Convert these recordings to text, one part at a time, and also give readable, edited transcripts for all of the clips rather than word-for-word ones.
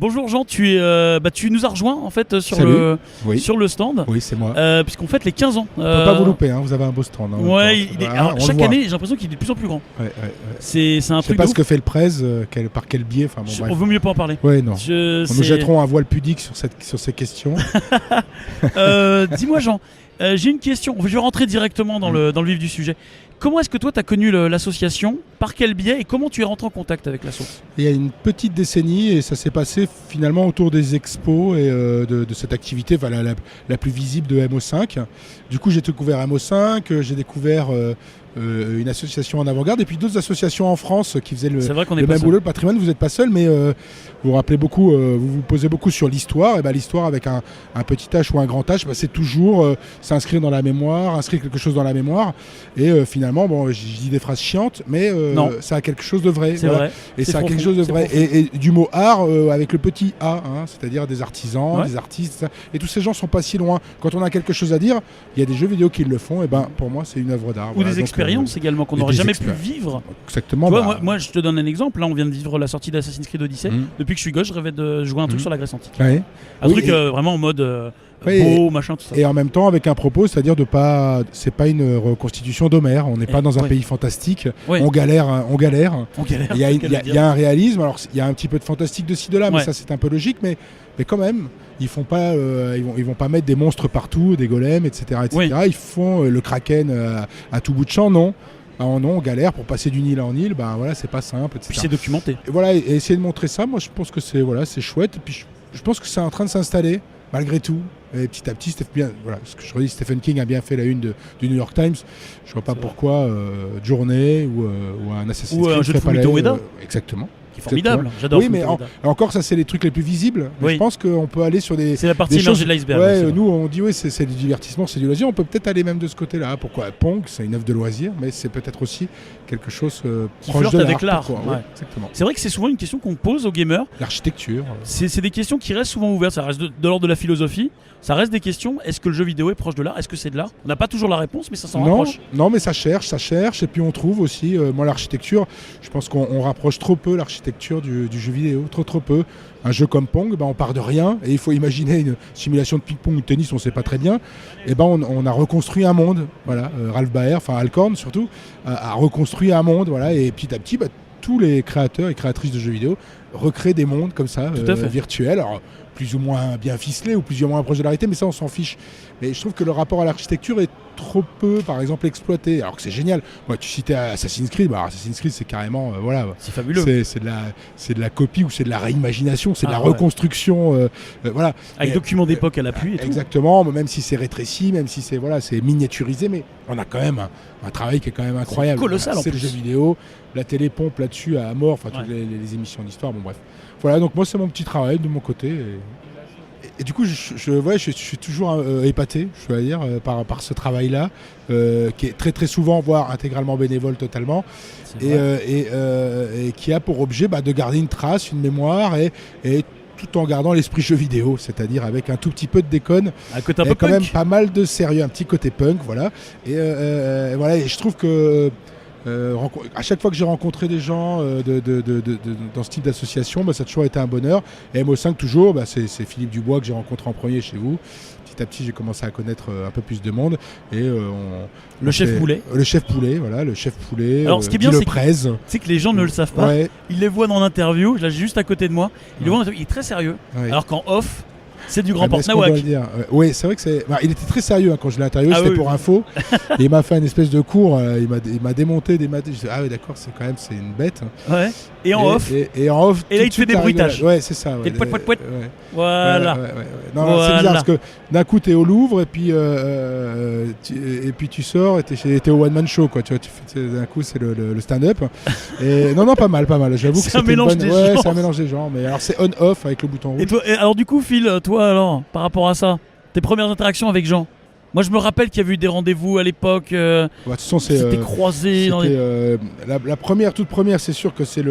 Bonjour Jean, tu nous as rejoint en fait sur Oui. sur le stand. Oui, c'est moi. Puisqu'on fête les 15 ans. On peut pas vous louper, hein, vous avez un beau stand. Hein, Ouais, alors, on chaque le voit. année j'ai l'impression qu'il est de plus en plus grand. Ouais. C'est un Je sais truc pas de ce ouf. que fait le Prez, par quel biais. Enfin, bon, On bref. vaut mieux pas en parler. Ouais, non. On nous jetterons un voile pudique sur ces questions. Dis-moi Jean, j'ai une question. Je vais rentrer directement dans le vif du sujet. Comment est-ce que toi tu as connu l'association? Par quel biais? Et comment tu es rentré en contact avec l'asso? Il y a une petite décennie et ça s'est passé finalement autour des expos et de cette activité la plus visible de MO5. Du coup j'ai découvert MO5, j'ai découvert une association en avant-garde et puis d'autres associations en France qui faisaient le même boulot, le patrimoine. Vous n'êtes pas seul, mais vous vous rappelez beaucoup, vous vous posez beaucoup sur l'histoire. Et ben, l'histoire avec un petit H ou un grand H, c'est toujours s'inscrire dans la mémoire, inscrire quelque chose dans la mémoire. Et finalement, bon, je dis des phrases chiantes, mais ça a quelque chose de vrai. C'est vrai. Et ça a quelque chose de vrai. Et du mot art avec le petit A, hein, c'est-à-dire des artisans, des artistes. Ça. Et tous ces gens sont pas si loin. Quand on a quelque chose à dire, il y a des jeux vidéo qui le font. Et ben, pour moi, c'est une œuvre d'art. Ou des expériences également qu'on n'aurait jamais pu vivre. Exactement. Tu vois, moi, je te donne un exemple. Là, on vient de vivre la sortie d'Assassin's Creed Odyssey. Depuis que je suis gosse, je rêvais de jouer un truc sur la Grèce antique. Ouais. Un truc vraiment en mode beau, machin, tout ça. Et en même temps avec un propos, c'est-à-dire c'est pas une reconstitution d'Homère. On n'est pas dans un pays fantastique. Ouais. On galère. Il y a un réalisme. Alors il y a un petit peu de fantastique de ci de là, mais ça c'est un peu logique. Mais quand même, ils font pas, ils vont pas mettre des monstres partout, des golems, etc. Oui. Ils font le kraken à tout bout de champ, non. Non, on galère pour passer d'une île en île, voilà, c'est pas simple, etc. Puis c'est documenté. Et voilà, et essayer de montrer ça, moi je pense que c'est chouette. Et puis je pense que c'est en train de s'installer, malgré tout. Et petit à petit, ce que je redis, Stephen King a bien fait la une du New York Times. Je vois pas pourquoi Journée ou un Assassin's Creed un jeu de Fumito Ueda. Exactement. Formidable, j'adore. Oui, mais encore ça c'est les trucs les plus visibles. Mais je pense qu'on peut aller sur des. C'est la partie émergée de l'iceberg. Ouais, nous on dit c'est du divertissement, c'est du loisir. On peut peut-être aller même de ce côté-là. Pourquoi Pong, c'est une œuvre de loisir, mais c'est peut-être aussi quelque chose qui proche flirte de avec l'art. Ouais, exactement. C'est vrai que c'est souvent une question qu'on pose aux gamers. L'architecture. C'est des questions qui restent souvent ouvertes. Ça reste de l'ordre de la philosophie. Ça reste des questions. Est-ce que le jeu vidéo est proche de l'art? Est-ce que c'est de l'art? On n'a pas toujours la réponse, mais ça s'en rapproche. Non, mais ça cherche. Et puis on trouve aussi, moi l'architecture, je pense qu'on rapproche trop peu l'architecture du jeu vidéo, trop peu. Un jeu comme Pong, on part de rien et il faut imaginer une simulation de ping-pong ou de tennis, on ne sait pas très bien. Et on a reconstruit un monde. Voilà, Ralph Baer, Alcorn surtout, a reconstruit un monde. Voilà, et petit à petit, tous les créateurs et créatrices de jeux vidéo recréent des mondes comme ça, virtuels. Alors, plus ou moins bien ficelés ou plus ou moins proche de la réalité, mais ça on s'en fiche. Mais je trouve que le rapport à l'architecture est trop peu, par exemple, exploité. Alors que c'est génial. Moi, tu citais Assassin's Creed. Assassin's Creed, c'est carrément, c'est fabuleux. C'est de la copie ou c'est de la réimagination, c'est de la reconstruction, voilà. Avec documents d'époque à l'appui. Exactement. Même si c'est rétréci, même si c'est miniaturisé, mais on a quand même un travail qui est quand même incroyable. C'est colossal. C'est le jeu vidéo, la télé pompe là-dessus à mort, toutes les émissions d'histoire. Bon bref. Voilà. Donc moi, c'est mon petit travail de mon côté. Et du coup, je suis toujours épaté, je dois dire, par ce travail-là, qui est très très souvent, voire intégralement bénévole totalement, et qui a pour objet de garder une trace, une mémoire, et tout en gardant l'esprit jeu vidéo, c'est-à-dire avec un tout petit peu de déconne, un côté un peu quand punk. même pas mal de sérieux, un petit côté punk, voilà. Et je trouve que à chaque fois que j'ai rencontré des gens dans ce type d'association, ça a toujours été un bonheur. Et MO5 toujours, c'est Philippe Dubois que j'ai rencontré en premier chez vous. Petit à petit, j'ai commencé à connaître un peu plus de monde. Et le chef Poulet. Le chef Poulet, voilà, le chef Poulet. Alors, ce qui est bien, c'est que les gens ne le savent pas. Ouais. Ils les voient dans l'interview. Là, juste à côté de moi. Ils le voient. Il est très sérieux. Ouais. Alors qu'en off. C'est du grand porte-nawak. Oui, c'est vrai que c'est. Il était très sérieux quand je l'ai interviewé, c'était pour info. Et il m'a fait une espèce de cours, il m'a démonté des maths. Je dis, ah oui, d'accord, c'est une bête. Ouais. Et en off. Et en off. Et là, il te fait des bruitages. Ouais, c'est ça. Et le poète. Voilà. Non, c'est bizarre parce que d'un coup, t'es au Louvre et puis tu sors et t'es au one-man show, quoi. Tu vois, d'un coup, c'est le stand-up. Et non, pas mal. J'avoue que c'est un mélange des genres. Ouais, c'est un mélange des genres. Mais alors, c'est on-off avec le bouton rouge. Et alors, du coup, Phil, toi, alors, par rapport à ça, tes premières interactions avec Jean? Moi, je me rappelle qu'il y avait eu des rendez-vous à l'époque. De toute façon, c'était croisé. La toute première, c'est sûr que c'est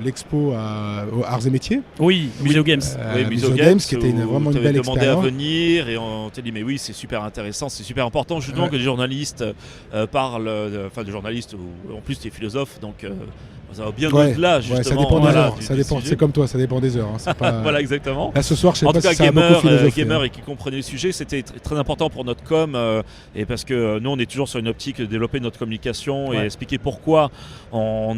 l'expo aux Arts et Métiers. Oui, Muséo Games. Muséo Games, qui était vraiment une belle expérience. On t'a demandé à venir et on t'a dit, mais oui, c'est super intéressant, c'est super important, justement, que les journalistes parlent, des journalistes, ou en plus, des philosophes, donc Ça va bien au-delà, justement. Ça dépend des heures. Ça dépend, c'est comme toi, ça dépend des heures. Hein. C'est pas... Voilà, exactement. Là, ce soir, je sais en pas tout cas, si ça a beaucoup philosophé. gamer et qui comprenait le sujet, c'était très important pour notre com. Et parce que nous, on est toujours sur une optique de développer notre communication et expliquer pourquoi on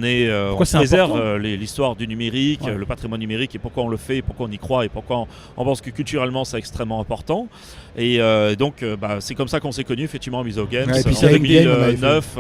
préserve l'histoire du numérique, le patrimoine numérique, et pourquoi on le fait, et pourquoi on y croit, et pourquoi on pense que culturellement, c'est extrêmement important. Et donc, c'est comme ça qu'on s'est connus, effectivement, à Muséo Games. Et puis en 2009,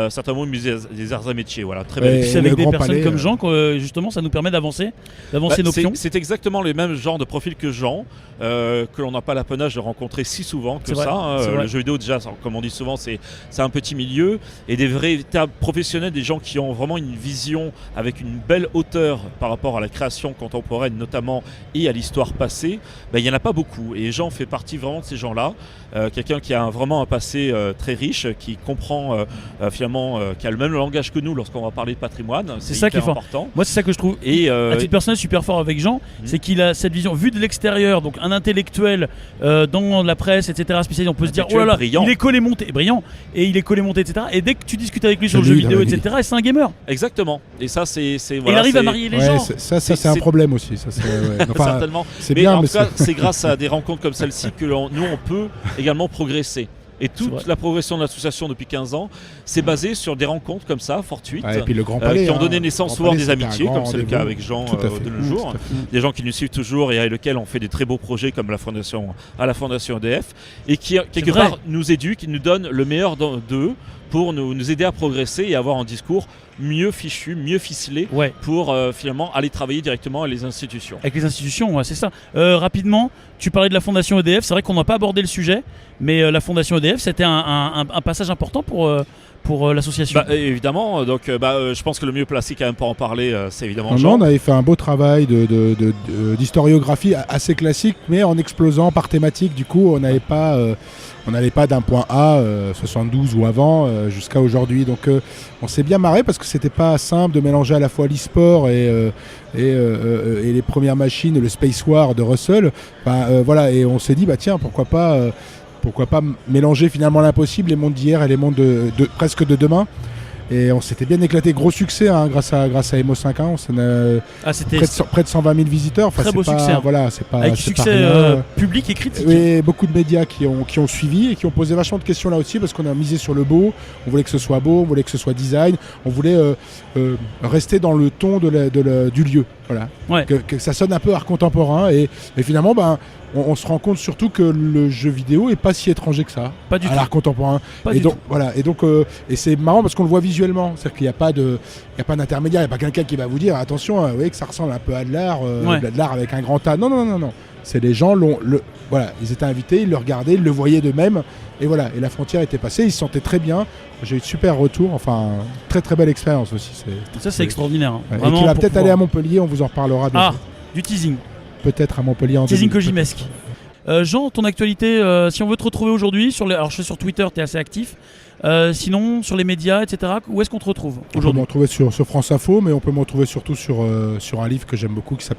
certainement, Musée des Arts et Métiers. Voilà, très belle. C'est avec des personnes comme Jean que justement ça nous permet d'avancer nos pions. C'est exactement les mêmes genres de profils que Jean, que l'on n'a pas l'apanage de rencontrer si souvent que ça. Le jeu vidéo, déjà, comme on dit souvent, c'est un petit milieu, et des véritables professionnels, des gens qui ont vraiment une vision avec une belle hauteur par rapport à la création contemporaine notamment et à l'histoire passée, il n'y en a pas beaucoup. Et Jean fait partie vraiment de ces gens-là. Quelqu'un qui a vraiment un passé très riche, qui comprend finalement, qui a le même langage que nous lorsqu'on va parler de patrimoine. C'est ça qui est important. Moi, c'est ça que je trouve, et à titre personnel, super fort avec Jean, c'est qu'il a cette vision vue de l'extérieur, donc un intellectuel dans la presse, etc., spécialisé. On peut se dire, oh là là, brillant. Il est collé monté, brillant, et il est collé monté, etc. Et dès que tu discutes avec lui sur le jeu vidéo, etc., c'est un gamer. Exactement. Et ça, c'est voilà, il arrive à marier les gens. Ça, c'est un problème aussi. Ça, enfin, certainement. Mais en tout cas, c'est grâce à des rencontres comme celle-ci que nous, on peut également progresser. Et toute la progression de l'association depuis 15 ans, c'est basé sur des rencontres comme ça, fortuites, et puis le Grand Palais, qui ont donné naissance souvent à des amitiés, comme c'est le cas avec Jean de nos jours. Des gens qui nous suivent toujours et avec lesquels on fait des très beaux projets comme la Fondation EDF, et qui, quelque part, nous éduquent, qui nous donnent le meilleur d'eux pour nous aider à progresser et avoir un discours mieux fichu, mieux ficelé pour finalement aller travailler directement avec les institutions. Avec les institutions, c'est ça. Rapidement, tu parlais de la Fondation EDF, c'est vrai qu'on n'a pas abordé le sujet, mais la Fondation EDF, c'était un passage important pour l'association. Évidemment, donc je pense que le mieux placé quand même pour en parler, c'est évidemment Jean. On avait fait un beau travail d'historiographie assez classique, mais en explosant par thématique. Du coup, on n'allait pas d'un point A, 72 ou avant, jusqu'à aujourd'hui. Donc on s'est bien marré parce que c'était pas simple de mélanger à la fois l'e-sport et les premières machines, le Space War de Russell. Voilà, et on s'est dit, tiens, pourquoi pas mélanger finalement l'impossible, les mondes d'hier et les mondes presque de demain. Et on s'était bien éclaté, gros succès grâce à Emo5. On a près de 120 000 visiteurs. Très beau succès. Voilà, c'est pas, avec c'est succès pas public et critique. Et beaucoup de médias qui ont suivi et qui ont posé vachement de questions là aussi, parce qu'on a misé sur le beau. On voulait que ce soit beau, on voulait que ce soit design, on voulait rester dans le ton du lieu. Voilà. Que ça sonne un peu art contemporain, et finalement on se rend compte surtout que le jeu vidéo est pas si étranger que ça à l'art contemporain. Et c'est marrant parce qu'on le voit visuellement, c'est-à-dire qu'il n'y a pas d'intermédiaire, il n'y a pas quelqu'un qui va vous dire attention, vous voyez que ça ressemble un peu à de l'art, de l'art avec un grand A. Non. C'est les gens ils étaient invités, ils le regardaient, ils le voyaient d'eux-mêmes, et voilà. Et la frontière était passée, ils se sentaient très bien. J'ai eu de super retours, enfin très très belle expérience aussi. C'est extraordinaire. Hein. Et qui va peut-être aller à Montpellier, on vous en reparlera bientôt. Du teasing. Peut-être à Montpellier en teasing Kojimesque. Jean, ton actualité, si on veut te retrouver aujourd'hui, alors je suis sur Twitter, tu es assez actif. Sinon, sur les médias, etc., où est-ce qu'on te retrouve aujourd'hui ? On peut me retrouver sur France Info, mais on peut me retrouver surtout sur un livre que j'aime beaucoup qui s'appelle